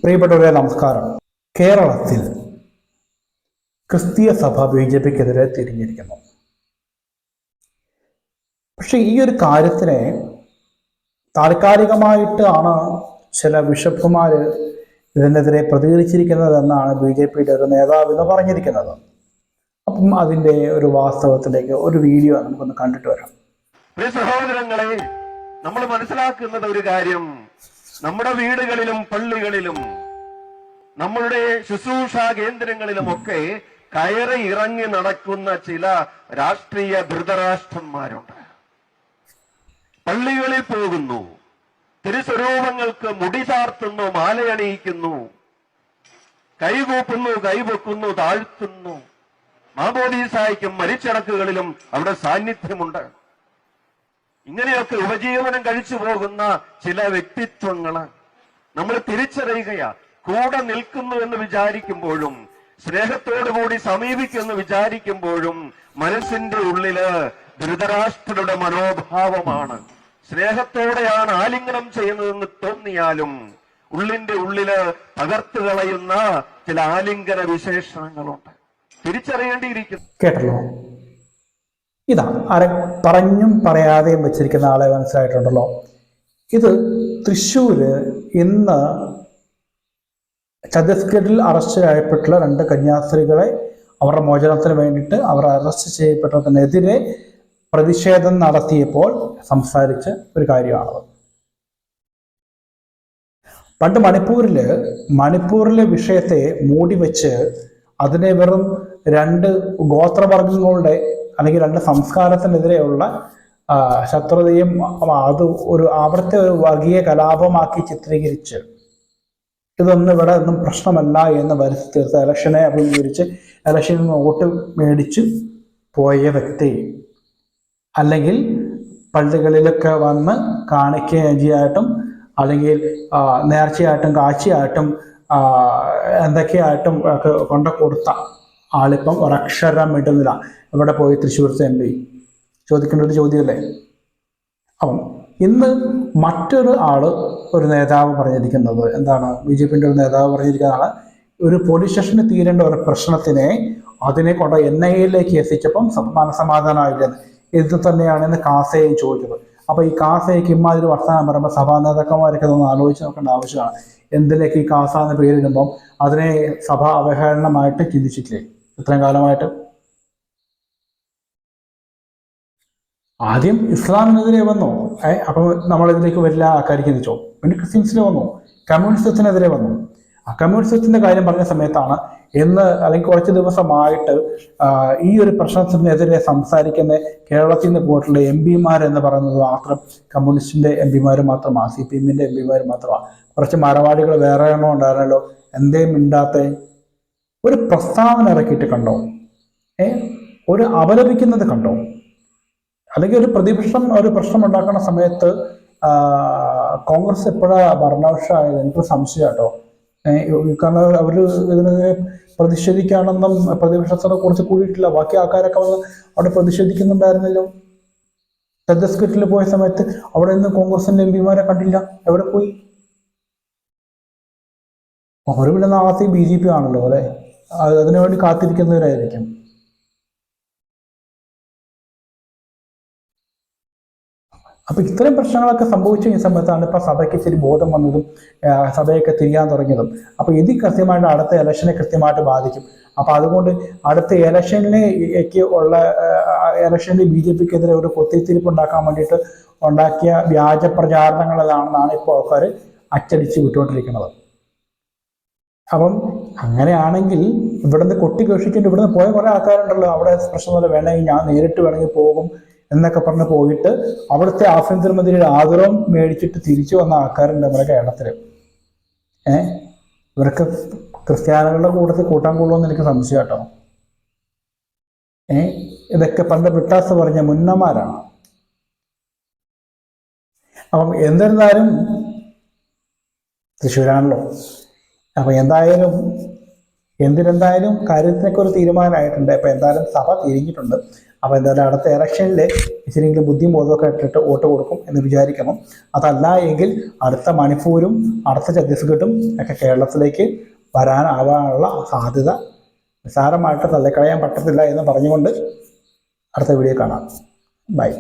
പ്രിയപ്പെട്ടവരെ നമസ്കാരം. കേരളത്തിൽ ക്രിസ്തീയ സഭ BJPക്കെതിരെ തിരിഞ്ഞിരിക്കുന്നു. പക്ഷെ ഈ ഒരു കാര്യത്തിനെ താൽക്കാലികമായിട്ടാണ് ചില ബിഷപ്പുമാർ ഇതിനെതിരെ പ്രതികരിച്ചിരിക്കുന്നത് എന്നാണ് BJPയുടെ ഒരു നേതാവ് എന്ന് പറഞ്ഞിരിക്കുന്നത്. അപ്പം അതിൻ്റെ ഒരു വാസ്തവത്തിലേക്ക് ഒരു വീഡിയോ നമുക്കൊന്ന് കണ്ടിട്ട് വരാം. പ്രിയ സഹോദരങ്ങളെ, നമ്മൾ മനസ്സിലാക്കുന്നത് ഒരു കാര്യം, നമ്മുടെ വീടുകളിലും പള്ളികളിലും നമ്മളുടെ ശുശ്രൂഷാ കേന്ദ്രങ്ങളിലുമൊക്കെ കയറി ഇറങ്ങി നടക്കുന്ന ചില രാഷ്ട്രീയ ധൃതരാഷ്ട്രന്മാരുണ്ട്. പള്ളികളിൽ പോകുന്നു, തിരുസ്വരൂപങ്ങൾക്ക് മുടി ചാർത്തുന്നു, മാലയണിയിക്കുന്നു, കൈകൂപ്പുന്നു, കൈവെക്കുന്നു, താഴ്ത്തുന്നു. മാമോദീസായ്ക്കും മരിച്ചടക്കുകളിലും അവിടെ സാന്നിധ്യമുണ്ട്. ഇങ്ങനെയൊക്കെ ഉപജീവനം കഴിച്ചു പോകുന്ന ചില വ്യക്തിത്വങ്ങള് നമ്മൾ തിരിച്ചറിയുകയാ. കൂടെ നിൽക്കുന്നു എന്ന് വിചാരിക്കുമ്പോഴും സ്നേഹത്തോടുകൂടി സമീപിക്കുമെന്ന് വിചാരിക്കുമ്പോഴും മനസ്സിന്റെ ഉള്ളില് ധൃതരാഷ്ട്രരുടെ മനോഭാവമാണ്. സ്നേഹത്തോടെയാണ് ആലിംഗനം ചെയ്യുന്നതെന്ന് തോന്നിയാലും ഉള്ളിന്റെ ഉള്ളില് തകർത്തു കളയുന്ന ചില ആലിംഗന വിശേഷണങ്ങളുണ്ട്. തിരിച്ചറിയേണ്ടിയിരിക്കുന്നു. കേട്ടല്ലോ, ഇതാ പറഞ്ഞും പറയാതെയും വെച്ചിരിക്കുന്ന ആളെ മനസ്സിലായിട്ടുണ്ടല്ലോ. ഇത് തൃശ്ശൂര് ഇന്ന് ഛത്തീസ്ഗഡിൽ അറസ്റ്റ് ചെയ്യപ്പെട്ടുള്ള 2 കന്യാസ്ത്രീകളെ അവരുടെ മോചനത്തിന് വേണ്ടിയിട്ട് അവർ അറസ്റ്റ് ചെയ്യപ്പെട്ടതിനെതിരെ പ്രതിഷേധം നടത്തിയപ്പോൾ സംസാരിച്ച ഒരു കാര്യമാണത്. പണ്ട് മണിപ്പൂരിലെ വിഷയത്തെ മൂടി വെച്ച് അതിനെ വെറും 2 ഗോത്രവർഗങ്ങളുടെ അല്ലെങ്കിൽ 2 സംസ്കാരത്തിനെതിരെയുള്ള ശത്രുതയും അത് അവിടുത്തെ ഒരു വർഗീയ കലാപമാക്കി ചിത്രീകരിച്ച് ഇതൊന്നും ഇവിടെ ഒന്നും പ്രശ്നമല്ല എന്ന് വരുത്തി തീർത്ത് ഇലക്ഷനെ അഭിമുഖീകരിച്ച് ഇലക്ഷനിൽ നിന്ന് വോട്ട് മേടിച്ച് പോയ വ്യക്തി, അല്ലെങ്കിൽ പള്ളികളിലൊക്കെ വന്ന് കാണിക്കയായിട്ടും അല്ലെങ്കിൽ നേർച്ചയായിട്ടും കാഴ്ചയായിട്ടും എന്തൊക്കെയായിട്ടും ഒക്കെ കൊണ്ട കൊടുത്ത ആളിപ്പം ഒരക്ഷരം ഇടുന്നില്ല. ഇവിടെ പോയി തൃശ്ശൂർത്തെ MP ചോദിക്കേണ്ട ഒരു ചോദ്യമല്ലേ? അപ്പം ഇന്ന് മറ്റൊരു ഒരു നേതാവ് പറഞ്ഞിരിക്കുന്നത് എന്താണ്? BJPയുടെ ഒരു നേതാവ് പറഞ്ഞിരിക്കുന്നതാണ്, ഒരു പോലീസ് സ്റ്റേഷനിൽ തീരേണ്ട ഒരു പ്രശ്നത്തിനെ അതിനെ കൊണ്ട് NIAയിലേക്ക് എത്തിച്ചപ്പം മനസമാധാനമായില്ലെന്ന്. ഇത് തന്നെയാണ് കാസയെ ചോദിച്ചത്. അപ്പൊ ഈ കാസയ്ക്ക് ഇമാതിരി വർത്തമാനം പറയുമ്പോൾ സഭാ നേതാക്കന്മാരൊക്കെ ഒന്ന് ആലോചിച്ച് നോക്കേണ്ട ആവശ്യമാണ്. എന്തിലേക്ക് ഈ കാസ എന്ന് പേരിടുമ്പം അതിനെ സഭാ അവഹേളനമായിട്ട് ചിന്തിച്ചിട്ടില്ലേ ഇത്രയും കാലമായിട്ട്? ആദ്യം ഇസ്ലാമിനെതിരെ വന്നു, അപ്പം നമ്മളിതിലേക്ക് വരില്ല ആൾക്കാർക്ക് ചിന്തിച്ചോ. പിന്നെ ക്രിസ്ത്യൻസിന് വന്നു, കമ്മ്യൂണിസത്തിനെതിരെ വന്നു. ആ കമ്മ്യൂണിസത്തിന്റെ കാര്യം പറഞ്ഞ സമയത്താണ് അല്ലെങ്കിൽ കുറച്ച് ദിവസമായിട്ട് ഈ ഒരു പ്രശ്നത്തിനെതിരെ സംസാരിക്കുന്ന കേരളത്തിൽ നിന്ന് പോയിട്ടുള്ള MP എന്ന് പറയുന്നത് മാത്രം കമ്മ്യൂണിസ്റ്റിന്റെ MP മാത്രമാണ്, CPMന്റെ MP മാത്രമാണ്. കുറച്ച് മരവാടികൾ വേറെ എണ്ണം ഉണ്ടായിരുന്നല്ലോ, എന്തേ മിണ്ടാത്ത? ഒരു പ്രസ്താവന ഇറക്കിയിട്ട് കണ്ടോ? ഒരു അപലപിക്കുന്നത് കണ്ടോ? അല്ലെങ്കിൽ ഒരു പ്രശ്നം ഉണ്ടാക്കുന്ന സമയത്ത് കോൺഗ്രസ് എപ്പോഴാണ് ഭരണപക്ഷമായത്? എനിക്ക് സംശയം കേട്ടോ. കാരണം അവർ ഇതിനെതിരെ പ്രതിഷേധിക്കുകയാണെന്നും പ്രതിപക്ഷത്തിനെ കുറിച്ച് കൂടിയിട്ടില്ല. ബാക്കി ആൾക്കാരൊക്കെ അവിടെ പ്രതിഷേധിക്കുന്നുണ്ടായിരുന്നല്ലോ. ഛത്തീസ്ഗഡിൽ പോയ സമയത്ത് അവിടെ നിന്ന് കോൺഗ്രസിന്റെ MP കണ്ടില്ല. എവിടെ പോയി? അവർ പിന്നെ നാളത്തെ BJP ആണല്ലോ അല്ലെ, അതിനുവേണ്ടി കാത്തിരിക്കുന്നവരായിരിക്കും. അപ്പൊ ഇത്തരം പ്രശ്നങ്ങളൊക്കെ സംഭവിച്ച ഈ സമയത്താണ് ഇപ്പൊ സഭയ്ക്ക് ഇച്ചിരി ബോധം വന്നതും സഭയൊക്കെ തിരിയാൻ തുടങ്ങിയതും. അപ്പൊ ഇത് കൃത്യമായിട്ട് അടുത്ത ഇലക്ഷനെ കൃത്യമായിട്ട് ബാധിക്കും. അപ്പൊ അതുകൊണ്ട് അടുത്ത ഇലക്ഷനിലേക്ക് BJPക്കെതിരെ ഒരു കുത്തിത്തിരിപ്പ് ഉണ്ടാക്കാൻ വേണ്ടിയിട്ട് ഉണ്ടാക്കിയ വ്യാജ പ്രചാരണങ്ങളാണെന്നാണ് ഇപ്പോൾ ആൾക്കാർ അച്ചടിച്ച് വിട്ടുകൊണ്ടിരിക്കുന്നത്. അപ്പം അങ്ങനെയാണെങ്കിൽ ഇവിടുന്ന് കൊട്ടിഘോഷിക്കേണ്ടി ഇവിടുന്ന് പോയ കുറെ ആൾക്കാരുണ്ടല്ലോ, അവിടെ പ്രശ്നമൊന്നും വേണമെങ്കിൽ ഞാൻ നേരിട്ട് വേണമെങ്കിൽ പോകും എന്നൊക്കെ പറഞ്ഞ് പോയിട്ട് അവിടുത്തെ ആഭ്യന്തരമന്ത്രിയുടെ ആദരവും മേടിച്ചിട്ട് തിരിച്ചു വന്ന ആൾക്കാരുണ്ട് നമ്മുടെ കേരളത്തില്. ഇവർക്ക് ക്രിസ്ത്യാനികളുടെ കൂട്ടത്തിൽ കൂട്ടാൻ കൊള്ളുമെന്ന് എനിക്ക് സംശയം കേട്ടോ. ഇതൊക്കെ പണ്ട് വിട്ടാസ് പറഞ്ഞ മുന്നമാരാണ്. അപ്പം എന്നിരുന്നാലും തൃശ്ശൂരാണല്ലോ. അപ്പം എന്തായാലും എന്തിനെന്തായാലും കാര്യത്തിനൊക്കെ ഒരു തീരുമാനമായിട്ടുണ്ട്. അപ്പോൾ എന്തായാലും സഭ തിരിഞ്ഞിട്ടുണ്ട്. അപ്പോൾ എന്തായാലും അടുത്ത ഇലക്ഷനിൽ ഇച്ചിരിയെങ്കിലും ബുദ്ധിയും ബോധമൊക്കെ ഇട്ടിട്ട് വോട്ട് കൊടുക്കും എന്ന് വിചാരിക്കണം. അതല്ല എങ്കിൽ അടുത്ത മണിപ്പൂരും അടുത്ത ഛത്തീസ്ഗഡും ഒക്കെ കേരളത്തിലേക്ക് വരാനാവാനുള്ള സാധ്യത നിസ്സാരമായിട്ട് തള്ളിക്കളയാൻ പറ്റത്തില്ല എന്ന് പറഞ്ഞുകൊണ്ട് അടുത്ത വീഡിയോ കാണാം. ബൈ.